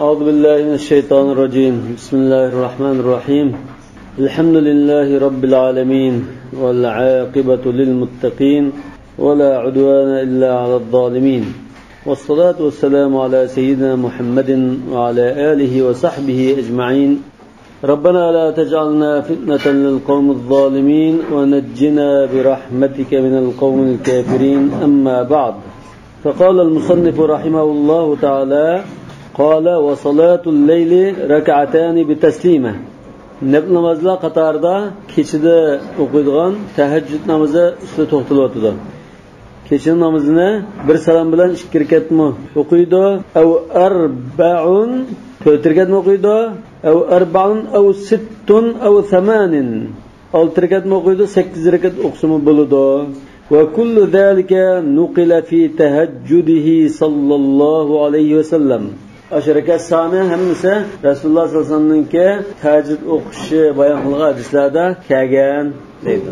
أعوذ بالله من الشيطان الرجيم. بسم الله الرحمن الرحيم. الحمد لله رب العالمين والعاقبة للمتقين ولا عدوان إلا على الظالمين، والصلاة والسلام على سيدنا محمد وعلى آله وصحبه أجمعين. ربنا لا تجعلنا فتنة للقوم الظالمين ونجنا برحمتك من القوم الكافرين. أما بعد، فقال المصنف رحمه الله تعالى: قال: وصلاة الليل ركعتان بتسليمة. namozlar qatorida kechida o'qiydigan tahajjud namozi ustida to'xtalyapti. Kecha namozini bir salom bilan 2 rakatmi o'qiydi, av arba'un 4 rakatmi o'qiydi, av arba'un av sittun av thamanin 6 rakatmi o'qiydi, 8 rakat o'qisimi bo'ladi. Va kullu zalika nuqila fi tahajjudihi sallallohu alayhi vasallam. Aşarakat sani hammasi Rasululloh sollallohu alayhi vasallamning tahajjud o'qishi bayon qilingan hadislarda kelgan deydi.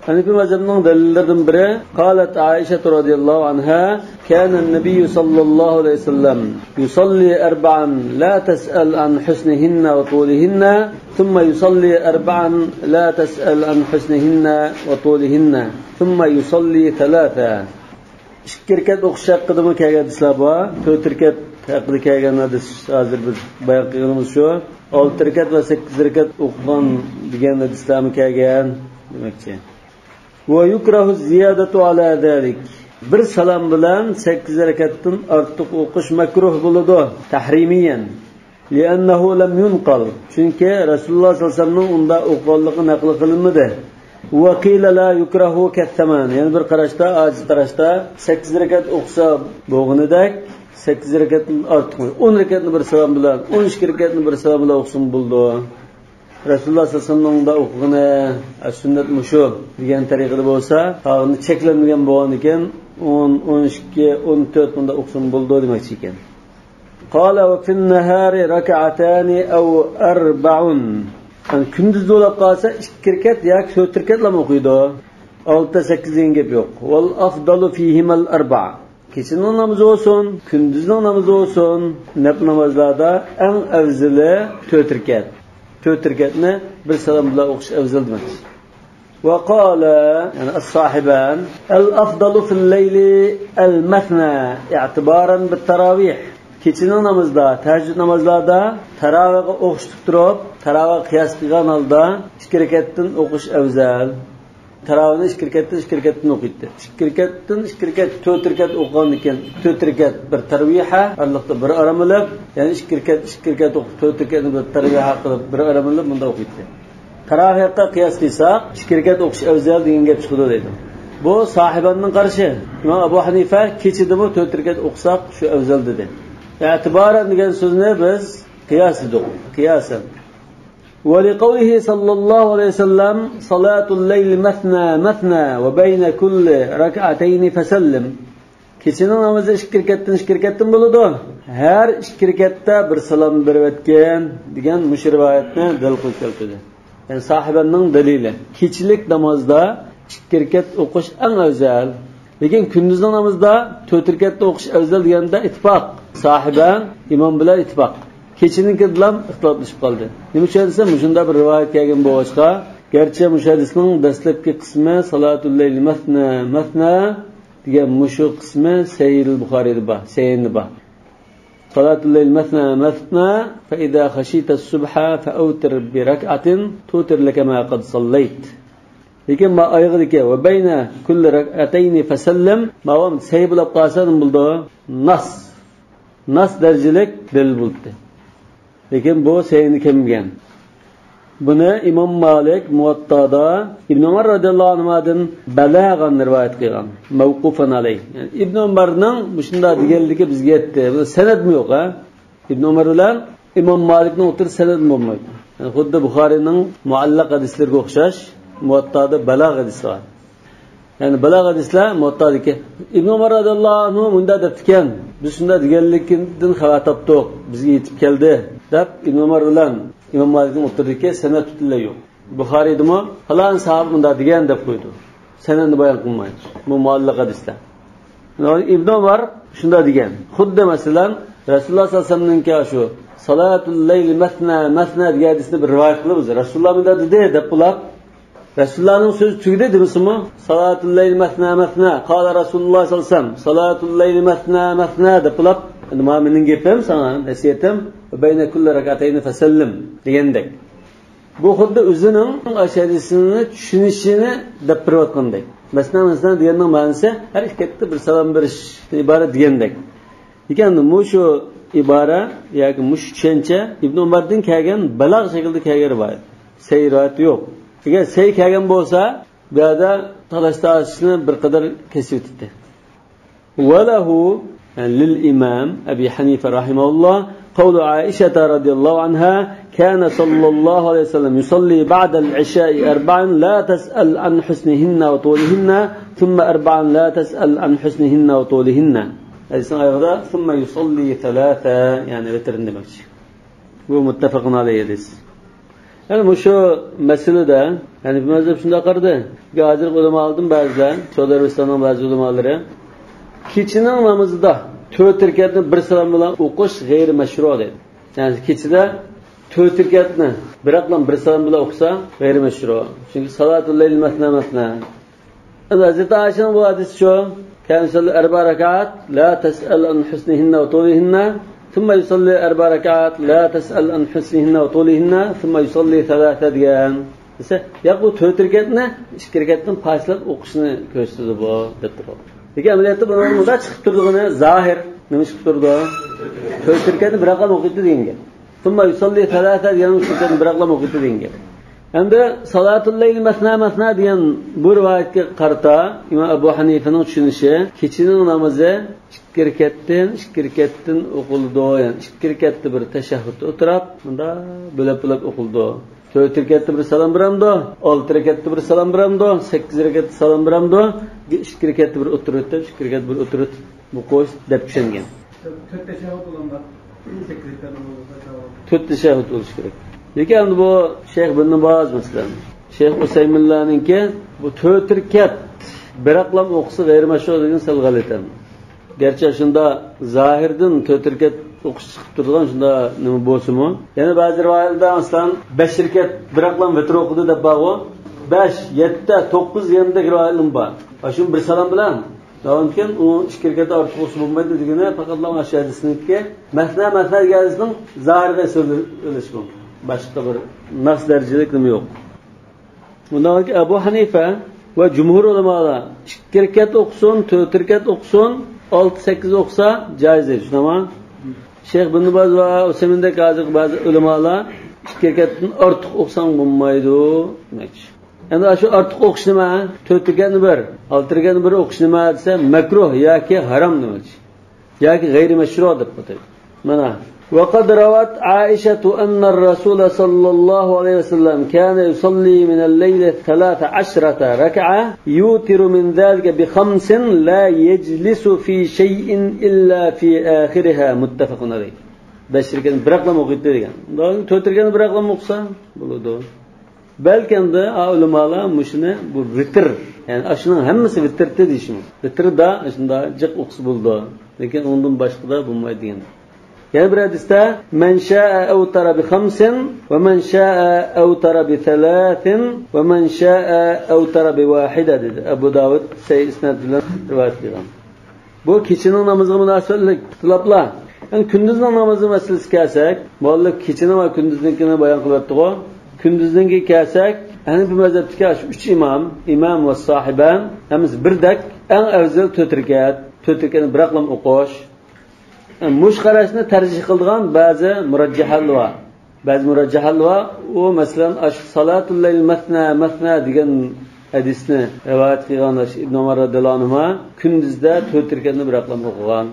Hanifi mazhabining dalillaridan biri qalat Aisha radhiyallohu anha: "Kana an-nabiy sallallohu alayhi vasallam yusalli arba'an la tas'al an husnihinna wa tulihinna, thumma yusalli arba'an la tas'al an husnihinna wa tulihinna, thumma yusalli thalatha." 2 rakat o'qish haqida kelgan hadislar bor. 4 rakat haqida kelgan hadis hozir biz bayon qilganimiz shu. 6 rakat va 8 rakat o'qigan degan hadislarmi kelgan demakchi. Va yukrahu ziyadatu ala zalik. Bir salom bilan 8 rakatdan ortiq o'qish makruh bo'ladi, tahrimiyan. Li'annahu lam yunqal. Chunki Rasululloh sollallohu alayhi vasallamning unda o'qiganligi naql qilinmadi. Va qila la yukrahu kattaman. Yani bir qarashda, aziz qarashda 8 rakat o'qisa bo'lganidak 8 rakatdan ortiq 10 rakatni bir salom bilan, 12 rakatni bir salom bilan o'qisin bo'ldi. Rasululloh sollallohu alayhi vasallamda o'qigani sunnat mushu degan tariqada bo'lsa, tag'ini cheklanmagan bo'lgan ekan 10, 12, 14 bunda o'qisin bo'ldi demoqchi ekan. Qala va fin nahari rak'atani aw arba'un. Yani kunduz bo'lib qolsa 2 rakat yoki 4 rakatlar o'qiydi. 6-8 degan gap yo'q. Wal afdalu fihimal arba'a. Kechining namozi olsun, kunduzning namozi olsun, namozlarda eng afzali 4 rakat. 4 rakatni bir salom bilan o'qish afzal demak. Va qala, yani as-sahiban, al-afdalu fil-layli al-mathna i'tibaran bit-tarawih. Kechining namozida, tahajjud namozlarida taravihga o'qishib turib, taravih qiyos qilgan holda 2 rakatdan o'qish afzal. Taravihni 2 rakatdan o'qiydi. 2 rakatdan 2 rakat 4 rakat o'qigan ekan, 4 rakat bir tarviha, Allohda bir aramlab, ya'ni 2 rakat o'qib 4 rakatni bir tarviha qilib bir aramlab bunda o'qiydi. Taravihga qiyos qilsak 2 rakat o'qish afzal degan gap chiqdi deydi. Bu sohibanning qarashi. Imom Abu Hanifa kechidimi 4 rakat o'qisak shu afzal dedi. E'tiboran degan so'zni biz qiyos dedik. Qiyosan. ولقوله صلى الله عليه وسلم: صلاة الليل مثنى مثنى وبين كل ركعتين فسلم. Kechining namozi 2 rakatdan bo'ladi. Har 2 rakatda bir salom berib o'tgan degan mush rivoyatni dalil qilib keltirdi. Yani sohibaning dalili. Kechilik namozda 2 rakat o'qish eng afzal. Lekin kunduzning namozida 4 rakatda o'qish afzal deganda ittifoq. Sohiban imom bilan ittifoq. Kechininki bilan ixtiloflashib qoldi. Nima uchun desa, shunda bir rivoyat kelgan bo'lsa, garchi muhaddisning dastlabki qismi salatul layl mathna mathna degan mushu qismi Sahih al-Buxoriyda bor, Sahihda bor. Salatul layl mathna mathna fa idha khashita as-subha fa awtir bi rak'atin tutir laka ma qad sallayt. Lekin ma oyog'idagi va bayna kulli rak'atayn fasallam ma'lum sahih bo'lib qolsa nima bo'ldi? Nas darajalik dalil bo'ldi. Lekin bu sahihni kelmagan. Buni Imom Malik Muvattada Ibn Umar radhiyallohu anhudan balag'an rivoyat qilgan, mavqufan alayh. Yani Ibn Umarning shunda deganligi bizga yetdi. Bu sanadmi yo'q, ha? Ibn Umar bilan Imom Malikning o'tir sanad bo'lmaydi. Yani xuddi Buxoriyning muallaq hadislariga o'xshash Muvattada balagh hadisi bor. Yani balagh hadislar Muvattadagi Ibn Umar radhiyallohu anhu bunda debdikan, biz shunda deganligidan xabar topdik, bizga yetib keldi. Deb Ibn Umar bilan Imom Malikning o'tirdiki sanad tutilay yo'q. Buxoriydami falon sahob bunda degan deb qo'ydi. Sanadni bayon qilmaydi. Bu muallaq hadislar. Ibn Umar shunda degan. Xuddi masalan Rasululloh sallallohu alayhi vasallamning shu salatul layl masna masna degan hadisni bir rivoyat qilamiz. Rasululloh bunday dedi deb bular. Rasulullohning so'zi tugdi demismi? Salatul layl masna masna. Qala Rasululloh sallallohu alayhi vasallam salatul layl masna masna deb bular. Nima mening gapim sana nasihatim bayna kulli rak'atayn fasallim degandek. Bu xuddi o'zining ashadisini tushunishini deb turayotgandek. Masna masna deganning ma'nosi har ikkita bir salom berish iborat degandek. Ekan bu shu ibora yoki mush tushuncha Ibn Umardan kelgan balagʼ shaklda kelgan rivoyat. Sayrat yo'q. Agar say kelgan bo'lsa, bu yerda talashtirishni bir qadar kesib o'tdi. Walahu للإمام أبي حنيفة رحمه الله قول عائشة رضي الله عنها كان صلى الله عليه وسلم يصلي بعد العشاء 4 لا تسأل عن حسنهن وطولهن ثم 4 لا تسأل عن حسنهن وطولهن ثم يصلي 3 يعني وتر demek. Bu muttafaqun alayhi hadis. Yani bu şu meselede yani bu mezhep şunda qardı. Gazir ulama aldım bazılar, Suudi Arabistan'dan bazı ulamaları keçinin namazida 4 rekatni bir salom bilan o'qish g'ayri mashru' dedi. Yani kechida 4 rekatni biroqlam bir salom bilan o'qisa g'ayri mashru'. Chunki salatul layl masna masna. Hazrat Aishaning bu hadisi shu. Kan yusalli 4 rakat la tas'al an husnihinna wa tulihinna thumma yusalli 4 rakat la tas'al an husnihinna wa tulihinna thumma yusalli 3 degan. Esa ya bu 4 rekatni 2 rekatdan payslab o'qishni ko'rsatdi bu deb turadi. Peki ameliyatda bunun burada çıkıp durduğunu zahir nima chiqib turdi? 4 rekatni bir raqam o'qiydi degan gap. Thumma yusalli 3 degan shundan bir raqam o'qiydi degan gap. Endi salatul layl masna masna degan bu rivoyatga qarata Imom Abu Hanifaning tushunishi kechining namozi 2 rekatdan o'qildi. Yani 2 rekatda bir tashahhud o'tirib, bunda bo'lib o'qildi. 4 rekatda bir salom beramdi, 6 rekatda bir salom beramdi, 8 rekatda salom beramdi, 2 rekatda bir o'tirib, 2 rekatda bir o'tirib bu qo'sh deb tushungan. 4 tashahhud bo'lganda 8 rekatda 4 tashahhud bo'lishi kerak. Lekin bu Shayx ibn Baz masalan, Shayx Usayminlarningki bu 4 rekat bir aqlam o'qisa g'ayri mashru' degan sal g'alatan. Gerçi shunda zahirdan 4 rekat o'qish chiqib turgan shunda nima bo'lsa-mu? Yana ba'zi rivoyatlarda masalan 5 rekat bir aqlam vitr o'qidi deb ba'g'o 5, 7, 9 yanda rivoyatlar bor. Shu bir salom bilan davomkin u 2 rekatda ortiq o'qish bo'lmaydi degani faqat shu hadisniki masna masna deganning zahirga so'zlash mumkin. Boshqa bir nas darajalik nima yo'q. Bundan keyin Abu Hanifa va jumhur ulamolar 2 rekat o'qisin, 4 rekat o'qisin, 6-8 o'qisa joiz edi, tushunami? Shayx ibn Baz va Usaymindek ba'zi ulamolar 2 rekatdan ortiq o'qsang bo'lmaydi demoqchi. Endi shu ortiq o'qish nima? 4 rekatni bir, 6 rekatni bir o'qish nima desa makruh yoki harom demoqchi. Yoki g'ayri mashru' deb qo'yadi. Mana وقد روت عائشة أن الرسول صلى الله عليه وسلم كان يصلي من الليل 13 ركعة يوتر من ذلك ب5 لا يجلس في شيء إلا في آخرها متفق عليه. 5 rekat bir aqlam o'qiydi degan. 4 rekat bir aqlam o'qsa bo'ladi. Balkanda ulamolar mushuni bu vitr, ya'ni ashuning hammasi vitrda deyishmi? Vitrda shunda jiq o'qsa bo'ladi. Lekin undan boshqada bo'lmaydi degan. Yani bir hadiste men şa'a awtara bi 5 ve men şa'a awtara bi 3 ve men şa'a awtara bi 1 dedi. Abu Davud Sayyid isnad bilan rivoyat qilgan. Bu kechining namoziga munosabatli ixtiloflar. Yani kunduzning namozi masalasi kelsak, muallif kechini va kunduznikini bayon qilyapti-ku. Kunduzninki kelsak, yani bu mazhabdagi 3 imom va sohiban hammasi birdek eng afzal 4 rekat, 4 rekatni bir aqlam o'qish. Mush qarashni tarjih qilgan ba'zi murajjahlar bor. Ba'zi murajjahlar bor. U masalan salatul layl masna degan hadisni rivoyat qilgan Ibn Umar radhiyallohu anhu kunduzda 4 rekatni bir aqlam o'qigan.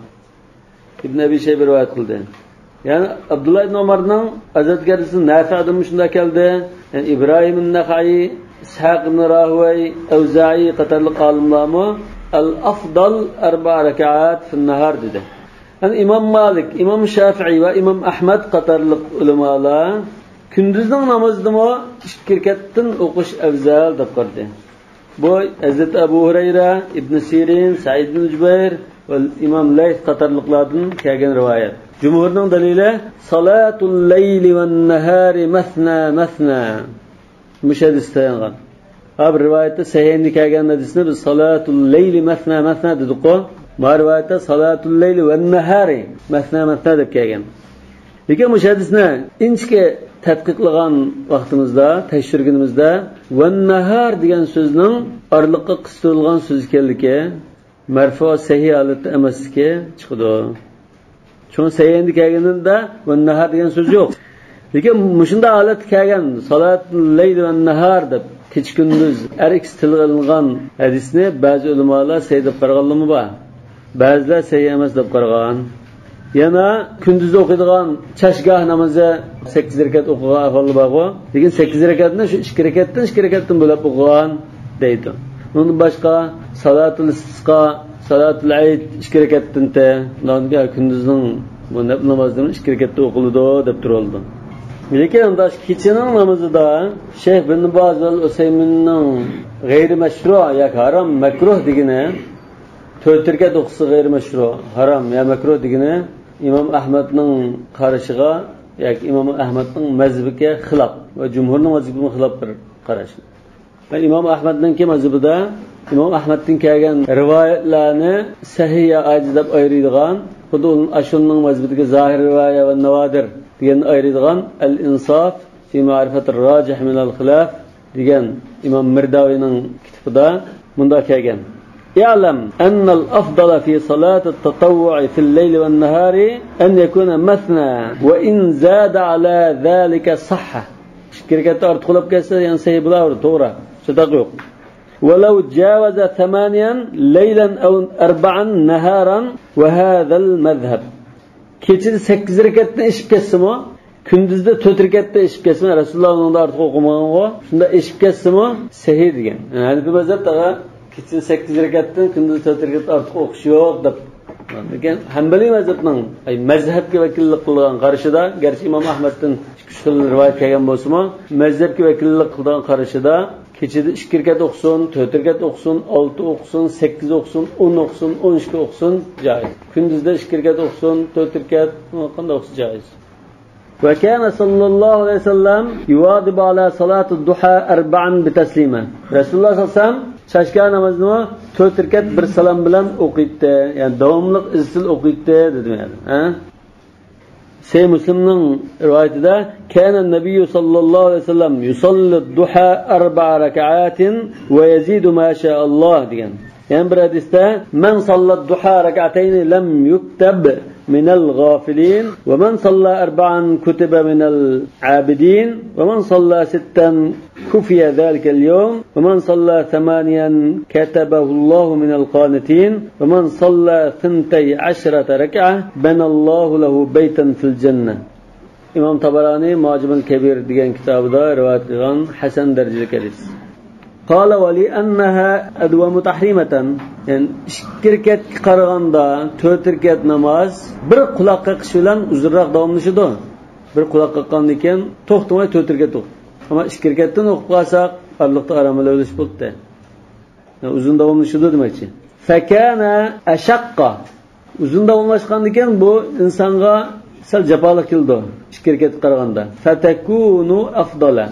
Ibn Abi Shayba rivoyat qildi. Yani Abdullah ibn Umarning azatgarisi Nafi'dan shunda keldi. Yani İbrahim an-Nakhai, İshaq ibn Rahway, Avza'i qatorli olimlarmi al-afdal 4 rakat fi an-nahar dedi. Yani İmam Malik, İmam Şafii ve İmam Ahmed qatorliq ulamolar kunduzning namozida 2 rekatdan o'qish afzal deb qardi. Bu Hazrat Abu Hurayra, Ibn Sirin, Sa'id ibn Jubayr ve İmam Layth qatorliqlardan kelgan rivoyat. Cumhurning dalili salatul layli wan nahari masna masna. Müşahidistaygan. Abi rivayette sahihinde kelgan hadisni biz salatul layli masna masna dedik o. Bu rivayette salatul layli wan nahari masna masna deb kelgan. Lekin müşahidisni inchga tadqiqlagan vaqtimizda, tekshirganimizda wan nahar degan so'zning orliqqa qistilgan so'z ekanligi, marfu sahih holatda emasligi chiqdi. Çünkü sahihinde kelganida wan nahar degan so'z yo'q. Lekin mushunda holat kelgan salatul layli wan nahar deb kecha kunduz ikki tilg'ilgan hadisni ba'zi ulamolar sahih deb qaraganlarmi bor. Ba'zilar sahih emas deb qaragan. Yana kunduz o'qiydigan chashgoh namozi 8 rakat o'qigan ahvoli bor. Lekin 8 rakatni shu 2 rakatdan bo'lib o'qigan deydi. Bundan boshqa salatul istisqa, salatul ayd 2 rakatdan te, bunga kunduzning bu namozdan 2 rakatda o'qiladi deb turildi. Lekin undash kechining namozida Sheyx bin Baz va Usayminning g'ayri mashru yoki harom makruh degani 4 rakat o'qisa g'ayri mashru, harom ya makruh degani İmam Ahmadning qarashiga yoki İmam Ahmadning mazhabiga xilof va jumhurning mazhabiga xilof bir qarash. Va İmam Ahmadning mazhabida İmam Ahmaddan kelgan rivoyatlarni sahih ya ajiz deb ayiradigan, xuddi ashunning mazhabiga zohir rivoya va navodir degan ayiradigan al-insaf fi ma'rifatir rajih min al-xilaf degan İmam Mirdavining kitobida bunda kelgan. يعلم أن الأفضل في صلاة التطوع في الليل والنهار أن يكون مثنى وإن زاد على ذلك صحة. شكركة أرتقلب كسر ينسحب له طورة صدق. ولو جاوز 8 ليلا أو 4 نهارا وهذا المذهب. كيتشد 8 ركعتni ishib ketsimi, kunduzda 4 rakatda ishib ketsimi, Rasulullohning ortiq o'qimagan-ku, shunda ishib ketsimi, sahih degan. Hanifi mazhabda kecha 8 rakatdan kunduz 4 rakat ortiq o'qish yo'q deb. Lekin Hanbaliy mazhabning mazhabga vakillik qilgan qarashida, garchi Imom Ahmaddan ikki rivoyat kelgan bo'lsa-mu, mazhabga vakillik qilgan qarashida kechada 2 rakat o'qisin, 4 rakat o'qisin, 6 o'qisin, 8 o'qisin, 10 o'qisin, 12 o'qisin joiz. Kunduzda 2 rakat o'qisin, 4 rakat qanday o'qisa joiz. Ve kana sallallahu aleyhi ve sellem yuvadibu ala salatu duha 4 bitaslima. Rasululloh sallallohu alayhi vasallam chashka namozini 4 rakat bir salom bilan o'qiydi. Yani davomli izchil o'qiydi dedim yani. Sahih Muslimning rivoyatida kana nabiyyu sallallohu alayhi vasallam yusalli duha 4 rak'atin ve yazidu ma sha Allah degan. Yani bir hadisda men sallat duha rak'atayn lam yuktab من الغافلين ومن صلى 4 كتب من العابدين ومن صلى 6 كفي ذلك اليوم ومن صلى 8 كتبه الله من القانتين ومن صلى 12 ركعة بنى الله له بيتا في الجنة. İmam Tabarani Mu'cam el-Kebir degan kitobida rivoyat qilgan hasan darajadagi hadis. قال ولأنها أدوم تحريمة يعني 2 rakat qaraganda 4 rakat namoz bir quloqqa qish bilan uzunroq davomlashadi. Bir quloqqa qilgandan keyin to'xtamay 4 rakat o'qib. Ama 2 rakatdan o'qib qolsak, Allohga aramlar o'lish bo'ldi. Yani uzun davomlashadi demakchi. Fakana ashaqqa uzun davomlashgandan keyin bu insonga sal jafoliq keldi 2 rakat qaraganda. Fatakunu afdala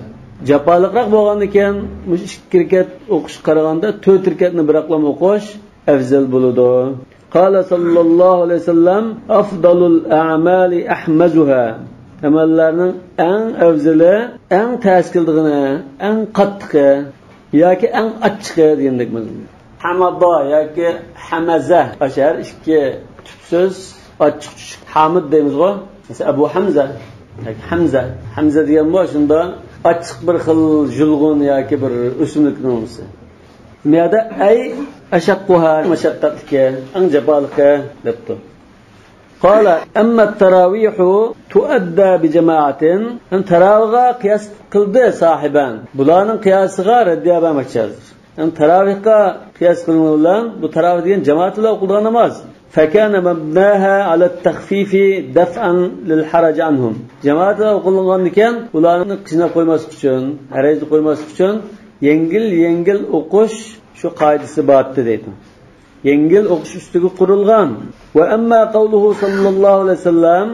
Japalıqroq bo'lgandan keyin 2 rakat o'qish qaraganda 4 rakatni biroqlam o'qish afzal bo'ladi. Qala sallallohu alayhi vasallam afdalul a'mali ahmazuha. Amallarning eng afzali, eng ta'sirligini, eng qattiqi yoki eng achchiqi degandek bo'ladi. Hamada yoki hamaza ashar 2 so'z achchiq hamid deymiz-ku. Mesela Abu Hamza yoki Hamza degan bu shunda açık bir xil julg'un yoki bir o'simlikning nomisi. Miyada ay ashaqquha mashaqqatga, ang jabalqa debdi. Qala amma at-tarawihu tuadda bi jama'atin. Tarawihga qiyas qildi sahiban. Bularning qiyosiga raddiya bermoqchidir. Tarawihga qiyas qilingan bu tarawih degan jamoat bilan o'qilgan namoz. فكان مبناها على التخفيف دفعا للحرج عنهم. Cemaat o'qilgandan keyin ularni qisnab qo'ymaslik uchun, harajni qo'ymaslik uchun yengil o'qish shu qoidasi bordi deydi. yengil o'qish ustiga qurilgan. Va amma qawluhu sallallohu alayhi vasallam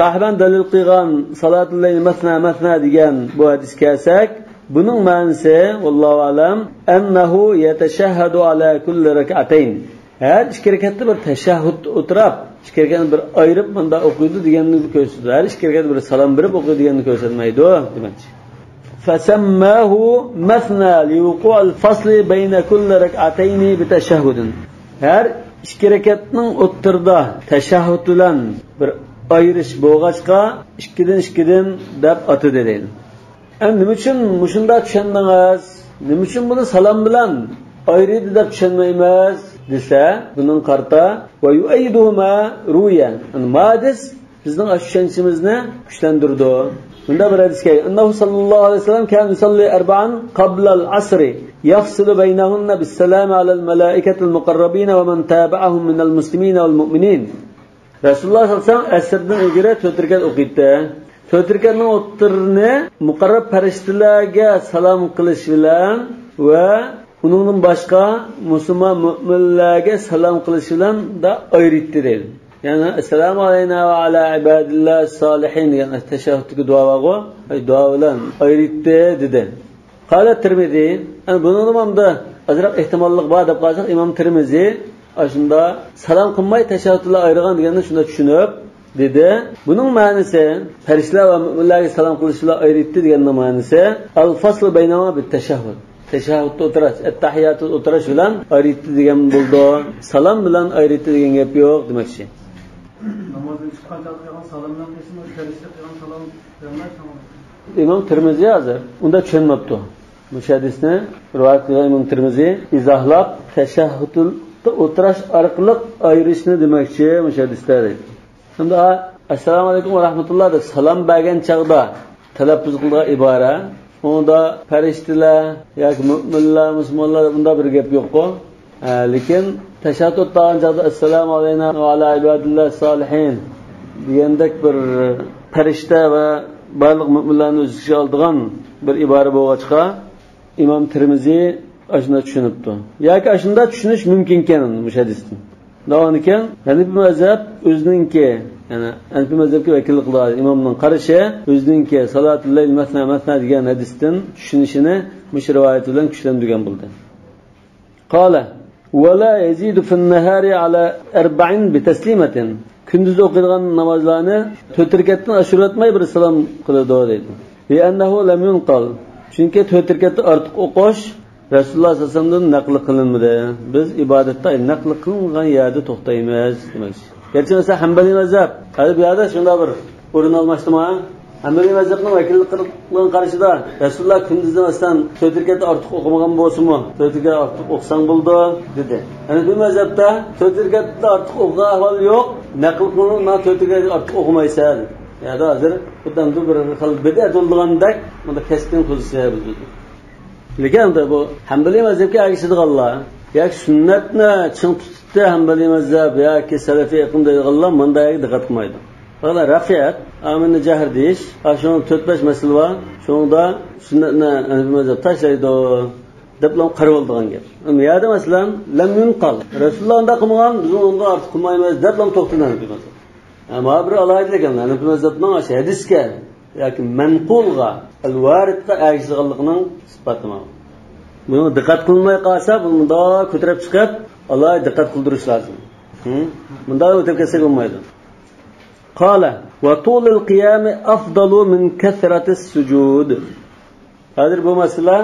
sahiban dalil qilgan salatul layl masna degan bu hadisga kelsak, buning ma'nosi vallohu alam annahu yatashahhadu ala kulli rak'atayn. Her ikki rakatda bir tashahhud o'tirib, ikki rakatni bir ayirib bunda o'qiydi deganni ko'rsatadi. Har ikki rakatda bir salom berib o'qiydi deganni ko'rsatmaydi, demoqchi. فسماه مثنى لوقوع الفصل بين كل ركعتين بتشهد. Her ikki rakatning o'ttirda tashahhud bilan bir ayirish bo'lg'achqa ikkidan deb atadi deydi. Nima uchun mushunda tushundingiz? Nima uchun buni salom bilan ayridi deb tushunmaymiz desa, buning qarta va yu'ayduhuma ruyan. Madis bizning tushunchimizni kuchlantirdi. Bunda bir hadis kelgan. Annahu sallallohu alayhi vasallam kan yusalli arba'an qabla al-asr yafsilu baynahunna bis-salam ala al-malaikati al-muqarrabin wa man tabi'ahum min al-muslimin wal-mu'minin. Rasululloh sallallohu alayhi vasallam asrdan ilgari 4 rakat o'qiydi. 4 rakatning o'ttirini muqarrab farishtalarga salom qilish bilan va uningdan boshqa musulmon mu'minlarga salom qilish bilan da ayritdi deydi. Yani assalomu alayna va ala ibadillah solihin degan tashahhudga duo bilan ayritdi dedi. Qala Tirmizi, buni nimamda azroq ehtimollik bor deb qolsak, Imom Tirmizi shunda salom qilmay tashahhudlar ayirgan deganni shunda tushunib dedi. Buning ma'nosi farishtalar va mu'minlarga salom qilishlar ayritdi deganning ma'nosi al-fasl baynahuma bit-tashahhud. Tashahhudda o'tirish, at-tahiyatda o'tirish bilan ayritdi degan bo'ldi. Salom bilan ayritdi degan gap yo'q demoqchi. Namozdan chiqqanda qilgan salomdan keyin farishta qilgan salom bermay tamom. Imom Tirmizi hozir unda tushunmabdi. Bu hadisni rivoyat qilgan Imom Tirmizi izohlab tashahhudda o'tirish orqali ayrishni demoqchi bu hadisda deydi. Unda assalomu alaykum va rahmatulloh deb salom bergan chaqda talaffuz qilgan ibora, unda farishtalar yoki mu'minlar, musulmonlar bunda bir gap yo'q-ku. Lekin tashahhud qilgan chaqda assalomu alayna va ala ibadillah solihin degandek bir farishta va barliq mu'minlarni o'z ichiga oladigan bir ibora bo'lg'achqa Imom Tirmizi ashunda tushunibdi. Yoki ashunda tushunish mumkin ekan bu hadisni. Davom ekan, Hanifi mazhab o'zininki, ya'ni Hanifi mazhabga vakillik qiladi. Imomning qarashi o'zininki salatul layl masna degan hadisdan tushunishini mush rivoyat bilan kuchlantirgan bo'ldi. Qala va la yazidu fi an-nahari ala 40 bi taslimatin. Kunduz o'qilgan namozlarni 4 rakatdan oshiratmay bir salom qiladi deydi. Li'annahu lam yunqal. Chunki 4 rakatdan ortiq o'qish Rasululloh sallallohu alayhi vasallamdan naql qilinmadi. Biz ibodatda naql qilingan yerda to'xtaymiz demoqchi. Gerçi mesela Hanbali mazhab, hadi bu yerda shunda bir o'rin olmasdimi? Hanbali mazhabning vakillik qilgan qarashida Rasululloh kunduzdan aslan 4 rakatdan ortiq o'qimagan bo'lsa-mu, 4 rakat ortiq o'qsang bo'ldi dedi. Yani bu mazhabda 4 rakatdan ortiq o'qigan ahvol yo'q. Naql qilingan 4 rakatdan ortiq o'qimaysan. Yani hozir bundan bir xil bid'at bo'lgandek, bunda keskin pozitsiya bo'ldi. Lekin bu Hanbali mazhabga agishadiganlar, yoki sunnatni ching tutdi Hanbali mazhab yoki salafiy aqim deydiganlar bunday diqqat qilmaydi. Faqat rafiyat, amin jahr deyish, ashun 4-5 masala bor. Shunda sunnatni Hanbali mazhab tashlaydi deb qarab oldigan gap. Bu yerda masalan lam yunqal. Rasululloh unda qilmagan, biz unda ortiq qilmaymiz deb to'xtanadi bu. Ama bir alaydigan Hanbali mazhabning hadisga yoki manqulga, al-varidga agishganligining sifatimi. Buni diqqat qilmay qolsa, bunda ko'tarib chiqib, Alloh diqqat qildirish lozim. Bunda o'tib ketsa bo'lmaydi. Qala va tulul qiyam afdalu min kasratis sujud. Hozir bu masala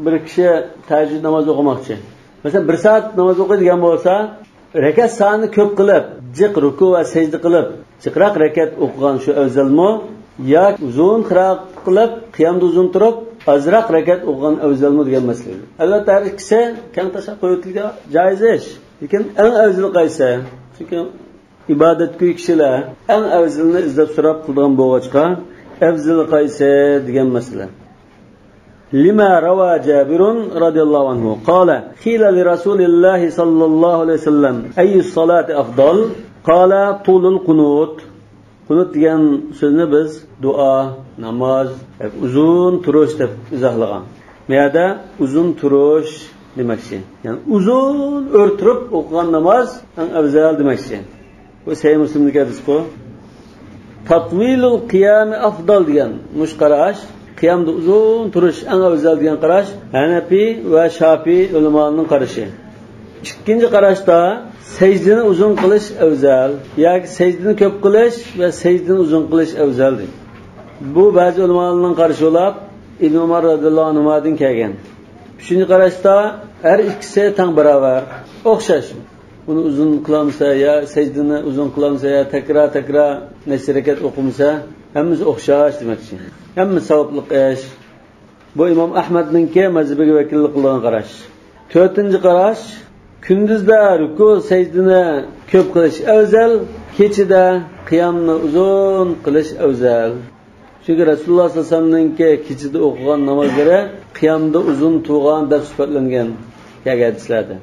bir kishi tahajjud namoz o'qimoqchi. Masalan 1 soat namoz o'qiydigan bo'lsa, rakat sonini ko'p qilib, jiq ruku va sajda qilib, jiqroq rakat o'qigan shu afzalmi? Yoki uzun qiroat qilib, qiyomda uzun turib, azroq rakat o'qigan afzalmi degan masala. Albatta har ikkisi keng tashab qo'yilgan joiz ish. Lekin eng afzal qaysi? Chunki ibodatgo'y kishilar eng afzalni izlab so'rab qilgan bo'lg'achqa, afzal qaysi degan masala. Lima rawa Jabirun radhiyallohu anhu qala qila li Rasulillah sallallohu alayhi vasallam ayyu salati afdal? Qala tulul qunut. Qunut degan so'zni biz duo, namoz, uzun turish deb izohlagan. Bu yerda uzun turish demakchi. Ya'ni uzun o'rtirib o'qigan namoz eng afzal demakchi. Bu Sahih Muslimdagi hadis-ku. Tatvilul qiyam afdal degan mush qarash, qiyamda uzun turish eng afzal degan qarash Hanafi va Shafiy ulamolarining qarashi. İkinci qarashda sajdani uzun qilish afzal, yoki sajdani ko'p qilish va sajdani uzun qilish afzal deydi. Bu ba'zi ulamolarning qarashi bo'lib, Ibn Umar radhiyallohu anhudan kelgan. Üçüncü qarashda har ikkisi teng barobar, o'xshash. Buni uzun qilmasa ya sajdani uzun qilmasa ya takrar necha rakat o'qimasa, hammasi o'xshash demakchi. Hammasi savobli ish. Bu İmam Ahmadningki mazhabiga vakillik qilgan qarash. To'rtinchi qarash Gündüzde ruku secdini köp kılış afzal, kechida qiyamni uzun qilish afzal. Çünkü Rasululloh sollallohu alayhi vasallamning kechida o'qigan namozlari qiyamda uzun turgan deb sifatlangan hadislarda.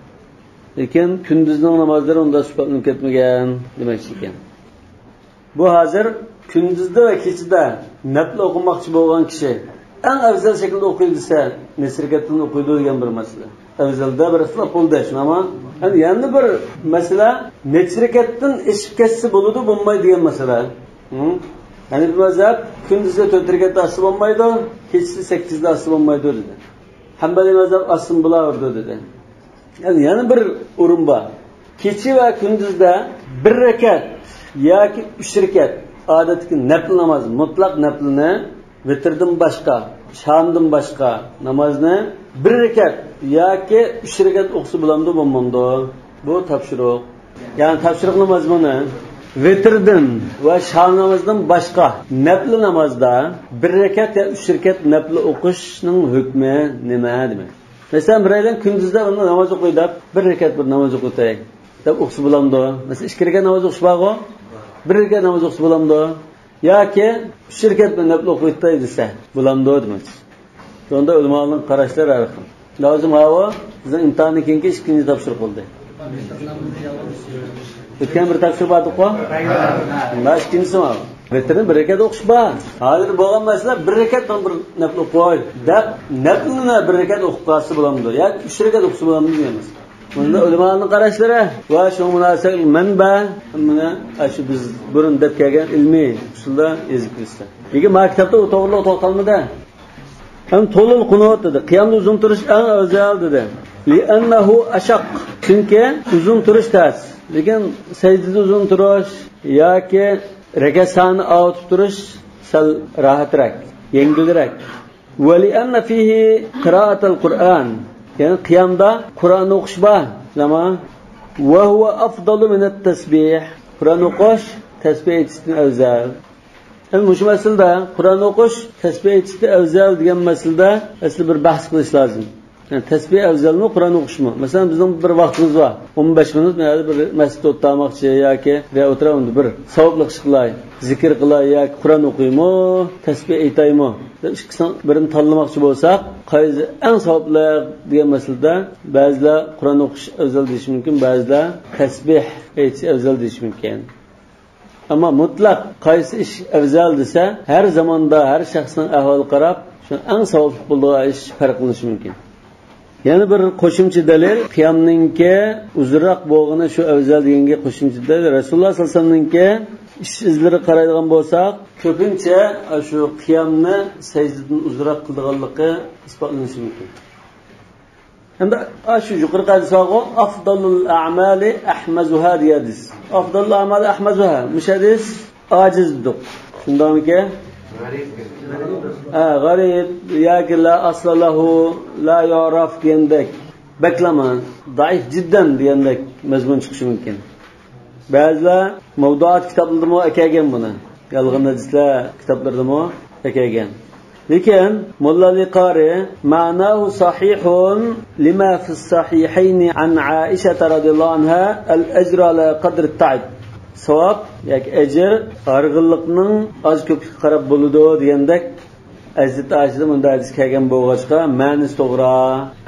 Lekin gündüzning namozlari unda sifatlanib ketmagan demoqchi ekan. Bu hozir gündüzda va kechida nafl o'qimoqchi bo'lgan kishi eng afzal shaklda o'qiydi desa, nesirkatdan o'qiydi degan bir masala. Afzalda bir ixtilof bo'ldi shuni, ammo yana bir masala nesirkatdan ishib ketsa bo'ladi, bo'lmaydi degan masala. Yani bir mazhab gündüzde 4 rekat aslı olmaydı, keçisi 8'de aslı olmaydı dedi. Hanbali mazhab aslı bulardı dedi. Yani bir urun var. Keçi ve gündüzde 1 rekat ya ki 3 rekat adetki nafl namaz, mutlak naflini vitrdan başka, şamdan başka namazını 1 rekat ya ki 3 rekat okusu bulamdı bulmamdı. Bu tapşırık. Yani tapşırık namaz bunu vitrdan ve şam namazdan başka nafl namazda 1 rekat ya 3 rekat nafl okuşning hükmü nima demek? Mesela bir aydan gündüzde onu namaz okuyup 1 rekat bir namaz okuyayım. Deb okusu bulamdı. Mesela 2 rekat namaz okuş bağı 1 rekat namaz okusu bulamdı. Ya ki 3 rekat bir nafl okuyup dese bulamdı demek. Sonunda ulamalarning qarashlari har xil. Lazım hava bizning imtihondan keyingi ikkinchi topshiriq bo'ldi. O'tgan bir topshiriq bordi-ku? Mana ikkinchisi mana. Vitrni 1 rekat o'qish bor. Hozir bo'lgan masala 1 rekat bir nafl o'qoy. Deb naflni 1 rekat o'qib qolsa bo'lamdi. Yoki 3 rekat o'qsa bo'lamdi deymiz. Bunda ulamalarning qarashlari va shu munosib manba mana shu biz burun deb kelgan ilmiy usulda yozib qo'ysa. Lekin maktabda o to'g'riliq to'xtalmadi. Hem tolul kunut dedi. Qiyamda uzun turish eng afzal dedi. Li'annahu ashaq. Çünkü uzun turish tas. Lekin sajdada uzun turish yoki rakat soni avtib turish sal rahatrak, yengilroq. Va li'anna fihi qira'atul Qur'an. Yani qiyamda Qur'on o'qish bor. Nima? Va huwa afdalu min at-tasbih. Qur'on o'qish tasbih etishdan afzal. Yani şu meselede Kur'an okuş, tesbih etişte afzal degan meselede asli bir bahs qilish lazım. Yani tesbih afzal mı, Kur'an okuş mu? Mesela bizim bir vaktimiz var. 15 minut yani bir mescid o'tmoqchi yoki veya o'tirib bir savobli ish qilay, zikr qilay yoki Kur'an o'qiymi, tesbih aytaymi? Ikkisidan birini tanlamoqchi bo'lsak, qaysi eng savobli degan meselede ba'zilar Kur'an o'qish afzal deyish mumkin, ba'zilar tesbih aytish afzal deyish mumkin. Ama mutlak qaysi ish afzal desa, her zamanda her shaxsning ahvoli qarab, shu eng savobli bo'lgan ish farq qilishi mumkin. Yani bir qo'shimcha dalil qiyamningki uzunroq bo'lgani shu afzal deganga qo'shimcha dalil Rasululloh sollallohu alayhi vasallamningki ish izlari qaraydigan bo'lsak, ko'pincha shu qiyamni sajdadan uzunroq qilganligi isbotlanishi mumkin. Endi shu yuqori qadisog'i afdalul a'mali ahmazuha deyadiz. Afdalul a'mali ahmazuha. Mushadis ajizdir. Shundamki? G'arib yoki la aslahu la yoraf degandek, baklama, zaif jiddan degandek mazmun chiqishi mumkin. Ba'zilar mavduat kitoblarida akagan buni. Yolg'on hadislar kitoblarida akagan. Lekin Mullali Qari ma'nahu sahihun lima fi as-sahihayn an Aisha radhiyallohu anha al-ajr ala qadr at-ta'ib. Savab yoki ajr arg'illikning oz ko'plikka qarab bo'ladi degandek Hazrat Aisha bunda hadis kelgan bo'lg'achqa ma'nosi to'g'ri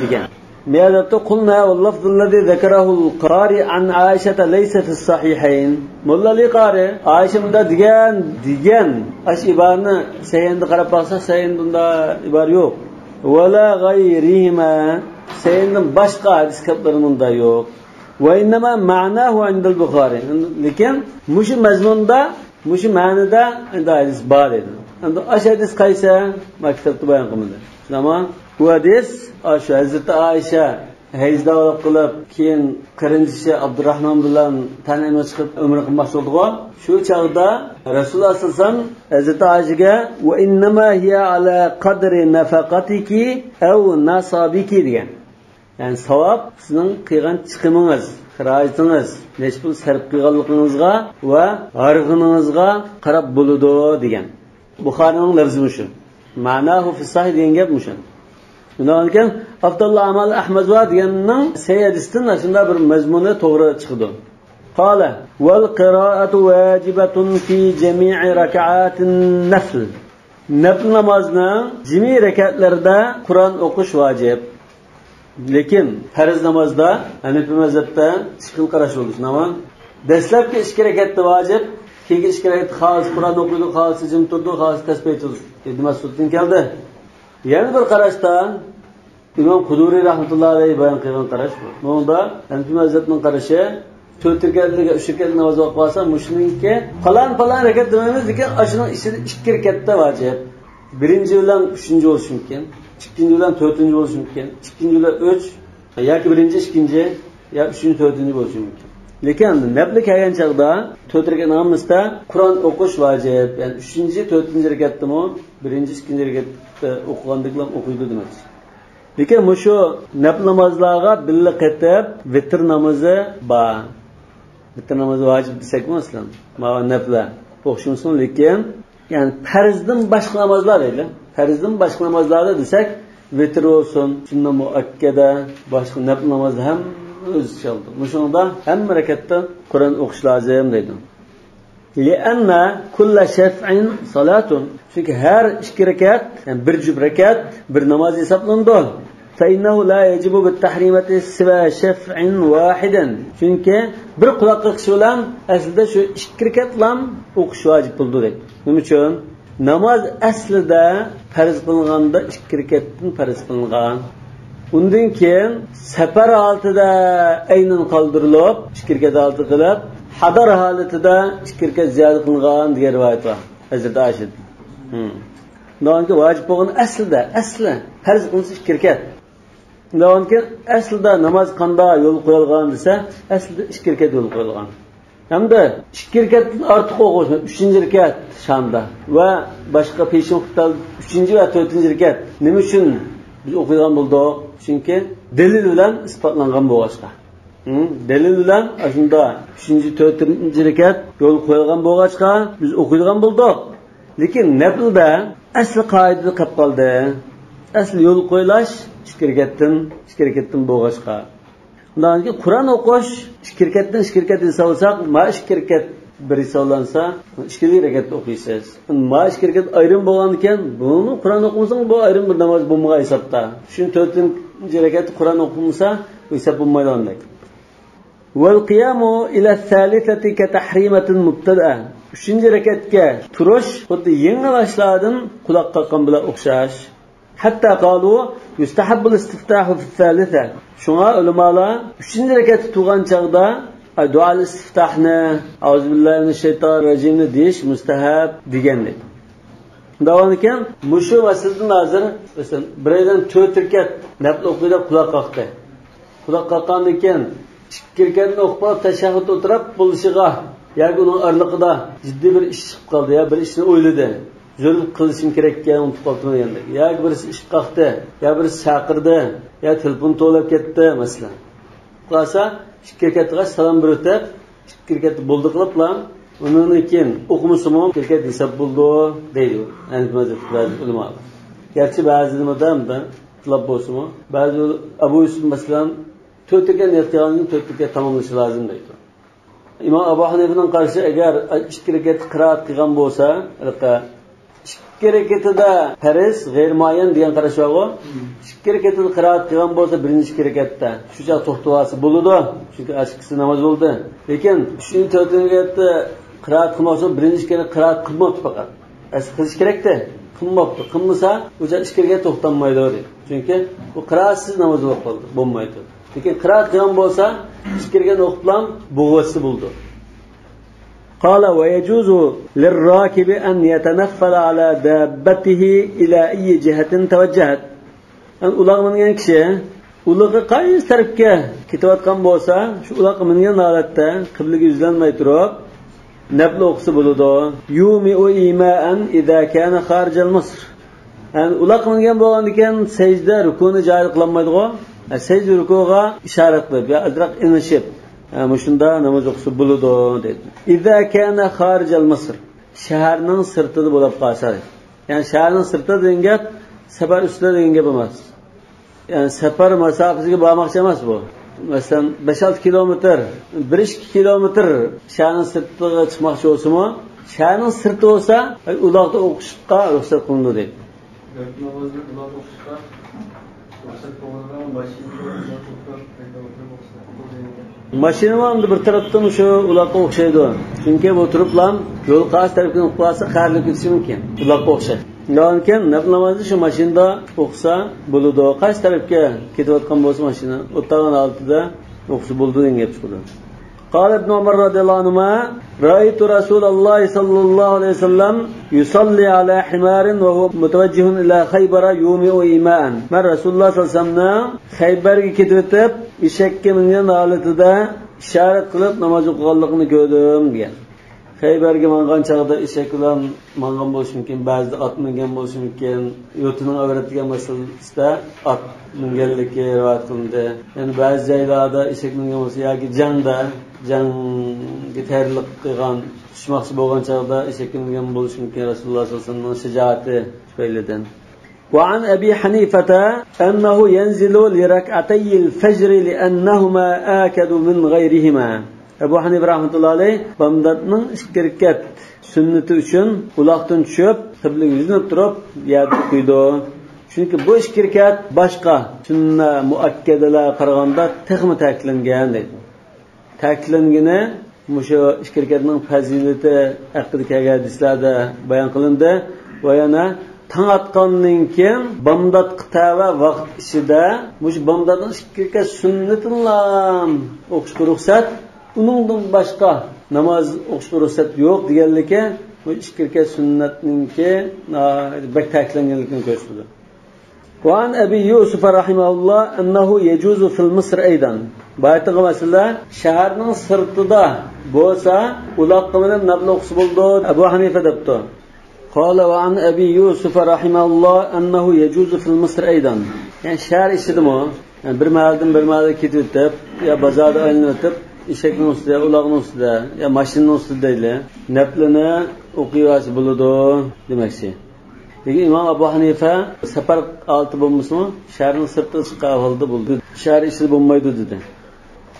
degan. Miyadatu qulna wal-lafzulladhi zakarahu al-Qari an Aisha laysa fi as-sahihayn. Mullali Qari Aisha bunda degan ash ibarni sayenda qarab baksa sayin bunda ibar yo'q. Wala ghayrihima Senin başka hadis kitaplarında yok. Ve innema ma'nahu indel Bukhari. Lekin muşu mazmunda, muşu ma'nida inda hadis var edi. Endi aş hadis qaysa maktabda bayon qilindi. Ama bu hadis aş Hazreti Ayşe heyzda qilib keyin qirinchi Abdurrahmon bilan tanama chiqib umr qilmoqchi bo'ldi. Shu chaqda Rasululloh sallallohu alayhi vasallam Hazreti Ayşe'ga ve innama hiya ala qadri nafaqatiki aw nasabiki degan. Yani savab sizning qilgan chiqimingiz, xirajitingiz, necha pul sarf qilganligingizga va g'arg'iningizga qarab bo'ladi degan. Buxoriyning lafzi shu. Ma'nahu fi sahih degan gap shu. Bundan keyin Abdullah Amal Ahmad va deganning sayyidistin shunda bir mazmuni to'g'ri chiqdi. Qala wal qira'atu wajibatun fi jami'i rak'atin nafl. Nafl namozning jami' rakatlarda Qur'on o'qish vojib. Lekin farz namozda Hanifi mazhabda chiqil qarash bo'lish. Nima? Dastlabki 2 rakatda vojib, keyingi 2 rakatda xolis Qur'on o'qiydi, xolis jim turdi, xolis tasbih aytdi. Ibn Mas'uddan keldi. Yana bir qarashda İmam Quduriy rahmatullohi alayhi bayon qilgan qarash bu. Bunda Hanifi mazhabning qarashi 4 rakatlik 3 rakatlik namoz o'qib olsa, mushrikka falan rakat demaymiz, lekin ashuning ichida 2 rakatda vojib. Birinchi bilan 3-chi bo'lishi mumkin. İkinci bilan 4-chi bo'lishi mumkin. İkinci bilan 3 yoki birinchi, ikkinchi yoki 3-chi, 4-chi bo'lishi mumkin. Lekin nafl kelgan chaqda 4 rakat namozda Qur'on o'qish vojib. Ya'ni 3-chi, 4-chi rakatdami, birinchi, ikkinchi rakatda o'qigandiklar o'qiydi demak. Lekin mushu nafl namozlarga billa qatib vitr namozi bor. Vitr namozi vojib desakmi aslan? Mana nafla o'qishimsin, lekin yani farzdan boshqa namozlar deydi. Farzdan boshqa namozlarda desak, vitr olsun, sunna muakkada, boshqa nafl namozda ham o'z chaldi. Mushunda hamma rakatda Qur'on o'qish lozim deydi. Li'anna kull shaf'in salatun. Çünkü her 2 rakat, yani bir jub rakat bir namoz hisoblanadi. Fa innahu la yajibu bit-tahrimati siwa shaf'in wahidan. Çünkü bir quloqqa qish bilan aslida shu 2 rakat bilan o'qish vojib bo'ldi deydi. Nima uchun? Namoz aslida farz qilinganda 2 rakatdan farz qilingan. Undan keyin safar holatida aynan qoldirilib 2 rakat olti qilib, hadar holatida 2 rakat ziyoda qilingan degan rivoyat bor. Hazrat Ayşe. Bundan keyin vojib bo'lgan asli farz qilinsa 2 rakat. Bundan keyin aslida namoz qanday yo'l qo'yilgan desa, aslida 2 rakat yo'l qo'yilgan. Hamda 2 rakatdan ortiq o'qish, 3-chi rakat shamda va boshqa peshin xuttal 3-chi va 4-chi rakat. Nima uchun biz o'qigan bo'ldik? Chunki dalil bilan isbotlangan bo'lg'achqa. Dalil bilan shunda 3-chi, 4-chi rakat yo'l qo'yilgan bo'lg'achqa biz o'qigan bo'ldik. Lekin naflda asl qoidada qolib qoldi. Asl yo'l qo'yilash 2 rakatdan bo'lg'achqa. Bundan keyin Qur'on o'qish 2 rakatdan 2 rakat hisoblasak, ma 2 rakat bir hisoblansa, 2 rakat o'qiysiz. Ma 2 rakat ayrim bo'lgan ekan, buni Qur'on o'qimasang bu ayrim bir namoz bo'lmagan hisobda. Shuning 4-chi rakat Qur'on o'qilmasa, bu hisob bo'lmaydi unday. Wal qiyamu ila thalithati ka tahrimatin mubtada. 3-chi rakatga turish xuddi yangi boshlardan quloq qoqqan bilan o'xshash. Hatta qalu yustahabbu al-istiftahu fi al-thalitha. Shunga ulamolar 3-chi rakatda turgan chaqda duo al-istiftahni, auzu billahi minash shaytonir rojimni deyish mustahab deganlar. Davom ekan, mushu masalada hozir masalan, biraydan 4 rakat nafl o'qiydi quloq qoqdi. Quloq qoqqandan keyin 2 rakatni o'qib tashahhud o'tirib bo'lishiga yoki uning orliqida jiddiy bir ish chiqib qoldi, ya bir ishni o'yladi. Zulm qilishim kerakkan unutib qoldim deganda. Yoki birisi ish qoqdi, yo birisi chaqirdi, yo telefon to'lab ketdi masalan. Qolsa 2 rakatga salom berib, 2 rakat bo'ldi qiliblar, undan keyin o'qimasam 2 rakat hisob bo'ldi deydi. Ya'ni mazhablar ulamolar. Gerçi ba'zi nimadan tilab bo'lsa, ba'zi Abu Yusuf masalan 4 rakat yetganini 4 rakat tamomlashi lozim deydi. İmam Abu Hanifa'nın qarshi agar 2 rakat qiroat qilgan bo'lsa, 2 rakatida farz g'ayr muayyan degan qarash bor. 2 rakatida qiroat qilgan bo'lsa, birinchi 2 rakatda shuncha to'xtavasi bo'ladi. Chunki askisi namoz bo'ldi. Lekin 3-chi, 4-chi rakatda qiroat qilmasa, birinchi kere qiroat qilmaydi faqat. Asl qilish kerakda. qilmabdi. Qilmasa, o'sha ishkirga to'xtanmaydi dedi. Chunki bu qiraatsiz namoz o'qib qoldi, bo'lmaydi. Lekin qiraat qilgan bo'lsa, ishkirga o'qiblam bo'g'isi bo'ldi. قال ويجوز للراكب أن يتنفل على دابته إلى أي جهة توجهت. uloq mingan kishi uloqqa qaysi tarafga ketayotgan bo'lsa, shu uloqqa mingan holatda qiblaga yuzlanmay turib, nafl o'qisa bo'ladi. Yumi o imaan idza kana kharij al-Misr. Uloq mingan bo'lgan ekan, sajda rukuni joriy qilinmaydi-ku. Sajda rukuga ishorat qilib, yo azroq inishib, shunda namoz o'qisa bo'ladi dedi. Idza kana kharij al-Misr. Shaharning sirtida bo'lib qolsa. Ya'ni shaharning sirtida degan gap safar ustida degan gap emas. Yani safar masofasiga bormoqchi emas bu. Masalan 5-6 kilometr, 1-2 kilometr shaharning sirtiga chiqmoqchi bo'lsa-mu, shaharning sirti bo'lsa, uloqda o'qishga ruxsat qilindi deydi. Namozni uloqda o'qishga ruxsat qilingan mashina ham bir tarafdan shu uloqqa o'xshaydi. Chunki bu turiblam yo'l qaysi tarafga o'qisa, qarilib ketishi mumkin. Uloqqa o'xshaydi. Lekin nafl namozni shu mashinada o'qisa bo'ladi. Qaysi tarafga ketayotgan bo'lsa mashina, o'tgan altida o'qisa bo'ladi degan gap chiqdi. قال ابن عمر رضي الله عنهما رأيت رسول الله صلى الله عليه وسلم يصلي على حمار وهو متوجه إلى خيبر يومئ إيماء. من رسول الله صلى الله عليه وسلم خيبرga ketib eshakka mingan holatida ishorat qilib namoz o'qiganligini ko'rdim degan. Xaybarga mangan chaqda eshak bilan mangan bo'lishi mumkin, ba'zida ot mingan bo'lishi mumkin. Yo'tining avratgan masalasida ot minganligi rivoyat qilindi. Ya'ni ba'zi joylarda eshak mingan bo'lsa yoki jangga tayyorlik qilgan, tushmoqchi bo'lgan chaqda eshak mingan bo'lishi mumkin. Rasululloh sollallohu alayhi vasallamning shijoati tufaylidan. وعن أبي حنيفة أنه ينزل لركعتي الفجر لأنهما آكد من غيرهما. Abu Hanifa rahmatullohi alayh bomdodning 2 rakat sunnati uchun uloqdan tushib, qiblaga yuzlanib turib, yerda qo'ydi. Chunki bu 2 rakat boshqa sunna muakkadalar qaraganda texmi ta'kidlangan deydi. Ta'kidlangani mushu 2 rakatning fazilati haqida kelgan hadislarda bayon qilindi va yana tong atgandan keyin bomdod qitava vaqt ichida mush bomdodning 2 rakat sunnatinlar o'qishga ruxsat, uningdan boshqa namoz o'qishga ruxsat yo'q deganligi bu 2 rakat sunnatninki bak ta'kidlanganligini ko'rsatadi. Wa an Abi Yusuf rahimahulloh annahu yajuzu fil Misr aydan. Baytiga masala shaharning sirtida bo'lsa, uloqqa bilan nafl o'qisa bo'ldi. Abu Hanifa debdi. Qala wa an Abi Yusuf rahimahulloh annahu yajuzu fil Misr aydan. Yani shahar ichidimi? Yani bir mahaldan bir mahalga ketib o'tib, yo bozorda aylanib o'tib, eshakning ustida, uloqning ustida, yo mashinaning ustida deyli, naflini o'qiyotsa bo'ladi demoqchi. Lekin Imom Abu Hanifa safar olti bo'lmasmi, shaharning sirtiga chiqqan holda bo'ldi. Shahar ichida bo'lmaydi dedi.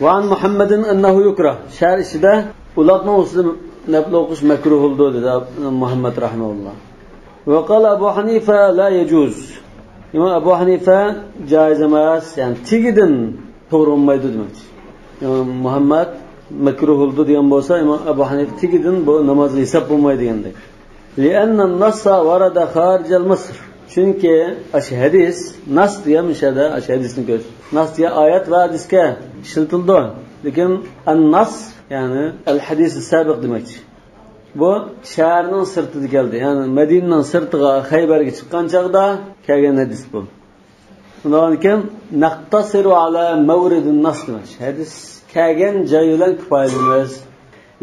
Va an Muhammadin annahu yukrah. Shahar ichida uloqning ustida nafl o'qish makruh bo'ldi dedi Muhammad rahimahulloh. Va qala Abu Hanifa la yajuz. Imom Abu Hanifa joiz emas, ya'ni tigidan to'g'ri bo'lmaydi demoqchi. Muhammad makruh bo'ldi degan bo'lsa, Imom Abu Hanifa tigidan bu namozga hisob bo'lmaydi degandek. لأن النص ورد خارج مصر. Chunki ash hadis nas degan mishada ash hadisni ko'z. Nas degan oyat va hadisga ishlatildi. Lekin an-nas ya'ni al-hadis as-sabiq demakchi. Bu shaharning sirtida keldi. Ya'ni Madinaning sirtiga Xaybarga chiqqan chaqda kelgan hadis bu. Undan keyin naqtasiru ala mawrid an-nas demakchi. Hadis kelgan joyi bilan kifoyalanmas.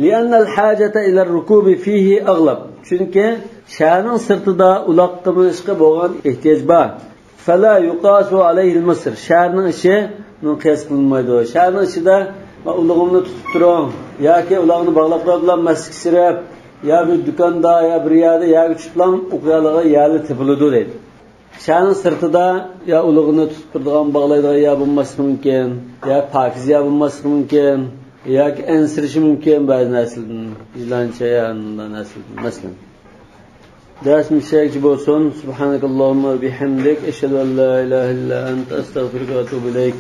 لأن الحاجة إلى الركوب فيه أغلب. Çünkü şehrin sırtında uloqqa minishga bo'lgan ehtiyoj bor. Fala yuqasu alayhi al-Misr. Şehrin işi qiyas qilinmaydi. Şehrin ishida uloqni tutib turing yoki uloqni bog'lab bilan masjidga kirib, yo bir do'konda, yo bir yerda, yoki tushiblam o'qiyalarga yerli tepiladi deydi. Şehrin sırtida yo uloqni tutib turadigan bog'laydigan yer bo'lmasi mumkin, yo pokiz yer bo'lmasi mumkin. yoki ensirishi mumkin ba'zi nasldan ylancha yandan nasldan masalan darsmi shaychi bo'lsin subhanakallohumma bihamdik ashhadu an la ilaha illa anta astaghfiruka va atubu ilayk.